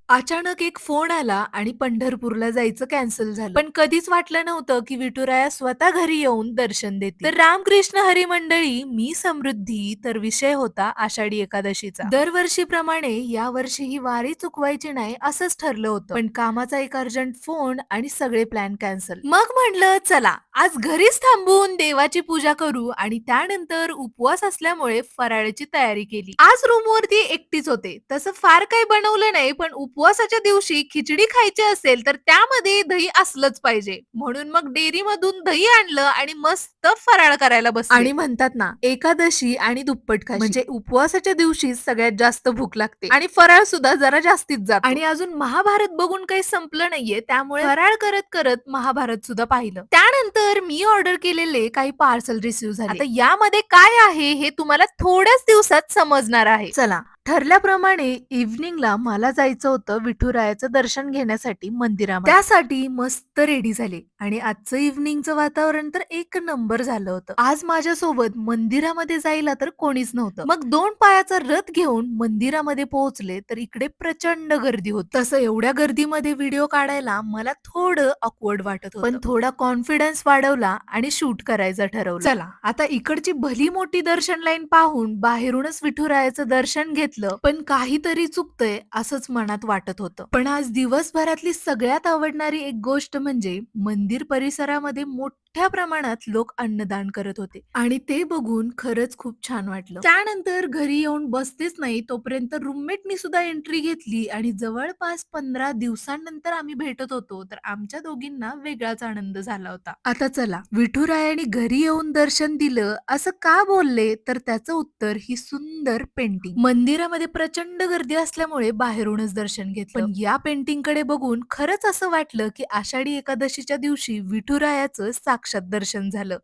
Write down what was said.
अचानक एक फोन आला आणि पंढरपूरला जायचं कॅन्सल झालं. पण कधीच वाटलं नव्हतं की विठुराया स्वतः घरी येऊन दर्शन देतील. तर रामकृष्ण हरी मंडळी, मी समृद्धी. तर विषय होता आषाढी एकादशीचा. दरवर्षीप्रमाणे या वर्षी ही वारी चुकवायची नाही असंच ठरलं होतं. पण कामाचा एक अर्जंट फोन आणि सगळे प्लॅन कॅन्सल. मग म्हणलं चला आज घरीच थांबून देवाची पूजा करू आणि त्यानंतर उपवास असल्यामुळे फराळाची तयारी केली. आज रूमवरती एकटीच होते. तसं फार काही बनवलं नाही, पण उपवासाच्या दिवशी खिचडी खायची असेल तर त्यामध्ये दही असलंच पाहिजे. म्हणून मग डेअरीमधून दही आणलं आणि मस्त फराळ करायला बसले. आणि म्हणतात ना, एकादशी आणि दुप्पट खाशी म्हणजे उपवासाच्या दिवशी सगळ्यात जास्त भूक लागते आणि फराळ सुद्धा जरा जास्तीच जातो. आणि अजून महाभारत बघून काही संपलं नाहीये, त्यामुळे फराळ करत करत महाभारत सुद्धा पाहिलं. त्यानंतर मी ऑर्डर केलेले काही पार्सल रिसीव्ह झाले. आता यामध्ये काय आहे हे तुम्हाला थोड्याच दिवसात समजणार आहे. चला, ठरल्याप्रमाणे इव्हनिंगला मला जायचं होतं विठुरायाचं दर्शन घेण्यासाठी मंदिरामध्ये. त्यासाठी मस्त रेडी झाले आणि आजचं इव्हनिंगचं वातावरण तर एक नंबर झालं होतं. आज माझ्यासोबत मंदिरामध्ये जायला तर कोणीच नव्हतं. मग 2 पायाचा रथ घेऊन मंदिरामध्ये पोहोचले तर इकडे प्रचंड गर्दी होती. तसं एवढ्या गर्दीमध्ये व्हिडिओ काढायला मला थोडं ऑकवर्ड वाटत होतं. पण थोडा कॉन्फिडन्स वाढवला आणि शूट करायचं ठरवलं. चला, आता इकडची भली मोठी दर्शन लाईन पाहून बाहेरूनच विठुरायाचं दर्शन घेतलं, पण काहीतरी चुकतंय असंच मनात वाटत होतं. पण आज दिवसभरातली सगळ्यात आवडणारी एक गोष्ट म्हणजे मंदिर परिसरामध्ये मोठ्या प्रमाणात लोक अन्नदान करत होते आणि ते बघून खरंच खूप छान वाटलं. त्यानंतर घरी येऊन बसतेच नाही तोपर्यंत रूममेटनी सुद्धा एंट्री घेतली आणि जवळपास 15 दिवसांनंतर आम्ही भेटत होतो, तर आमच्या दोघींना वेगळाच आनंद झाला होता. आता चला, विठुरायाने घरी येऊन दर्शन दिलं असं का बोलले, तर त्याचं उत्तर ही सुंदर पेंटिंग. मंदिरामध्ये प्रचंड गर्दी असल्यामुळे बाहेरूनच दर्शन घेतलं, पण या पेंटिंग कडे बघून खरंच असं वाटलं की आषाढी एकादशीच्या दिवशी विठुरायाचं साक्षात दर्शन झालं.